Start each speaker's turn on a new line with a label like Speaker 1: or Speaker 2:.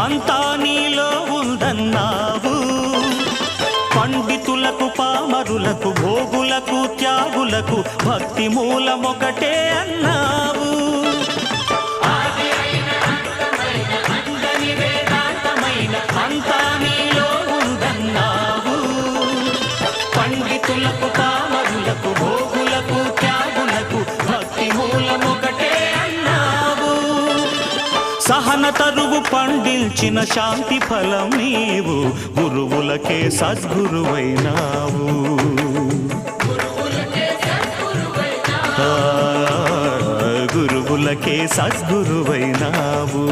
Speaker 1: అంతా నీలో ఉందన్నావు. పండితులకు పామరులకు భోగులకు త్యాగులకు భక్తి మూలమొకటే అన్నావు. అంతా నీలో ఉందన్నావు. పండితులకు పామరులకు భోగులకు త్యాగులకు భక్తి మూలమొకటే అన్నావు. సహన తరువు పండించిన శాంతి ఫలం నీవు. గురువులకే సద్గురువైనావు. గురువులకే సద్గురువైనావు.